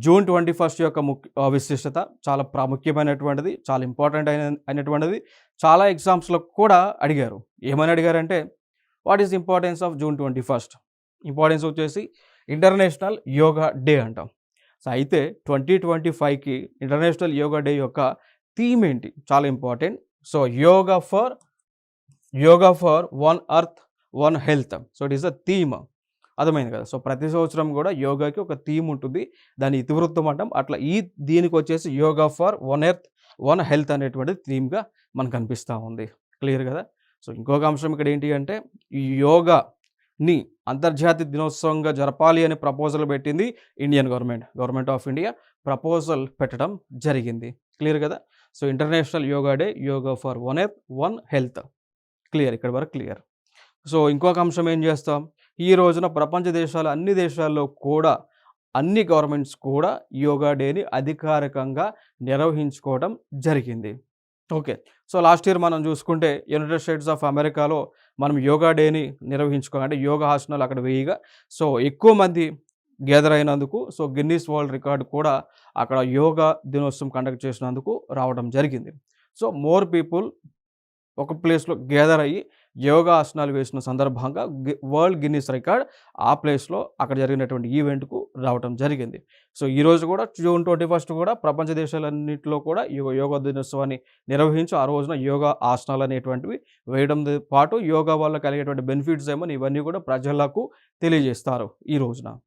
June 21 యొక్క విశిష్టత చాలా ప్రాముఖ్యమైనటువంటిది. చాలా ఇంపార్టెంట్ అయినటువంటిది. చాలా ఎగ్జామ్స్‌లో కూడా అడిగారు. ఏమని అడిగారంటే, what is importance of June 21? Importance వచ్చేసి ఇంటర్నేషనల్ యోగా డే అంటాం. సో, అయితే 2025కి ఇంటర్నేషనల్ యోగా డే యొక్క థీమ్ ఏంటి? చాలా important. So, yoga for one earth, one health. So, it is the theme. అర్థమైంది కదా! సో, ప్రతి సంవత్సరం కూడా యోగాకి ఒక థీమ్ ఉంటుంది. దాన్ని ఇతివృత్తం అంటాం. అట్లా దీనికొచ్చేసి yoga for one earth, one health అనేటువంటిది థీమ్‌గా మనకు కనిపిస్తా ఉంది. క్లియర్ కదా! సో, ఇంకొక అంశం ఇక్కడ ఏంటి అంటే, ఈ యోగాని అంతర్జాతీయ దినోత్సవంగా జరపాలి అని ప్రపోజల్ పెట్టింది Indian government of India proposal పెట్టడం జరిగింది. క్లియర్ కదా! So, international yoga day, yoga for one earth, one health. Clear, ఇక్కడి వరకు క్లియర్. సో, ఇంకొక అంశం ఏం చేస్తాం, ఈ రోజున ప్రపంచ దేశాలు అన్ని దేశాల్లో కూడా అన్ని గవర్నమెంట్స్ కూడా యోగా డేని అధికారికంగా నిర్వహించుకోవడం జరిగింది. ఓకే. సో, లాస్ట్ ఇయర్ మనం చూసుకుంటే యునైటెడ్ స్టేట్స్ ఆఫ్ అమెరికాలో మనం యోగా డేని అంటే యోగా ఆసనాలు అక్కడ వేయగా సో, ఎక్కువ మంది గ్యాదర్ అయినందుకు సో, గిన్నీస్ వరల్డ్ రికార్డ్ కూడా అక్కడ యోగా దినోత్సవం కండక్ట్ చేసినందుకు రావడం జరిగింది. సో, మోర్ పీపుల్ ఒక ప్లేస్‌లో గ్యాదర్ అయ్యి యోగా ఆసనాలు వేసిన సందర్భంగా వరల్డ్ గిన్నిస్ రికార్డ్ ఆ ప్లేస్‌లో అక్కడ జరిగినటువంటి ఈవెంట్‌కు రావటం జరిగింది. సో, ఈరోజు కూడా జూన్ 21 కూడా ప్రపంచ దేశాలన్నింటిలో కూడా యోగా దినోత్సవాన్ని నిర్వహించి ఆ రోజున యోగా ఆసనాలు అనేటువంటివి వేయడంతో పాటు యోగా వల్ల కలిగేటువంటి బెనిఫిట్స్ ఏమో ఇవన్నీ కూడా ప్రజలకు తెలియజేస్తారు ఈ రోజున.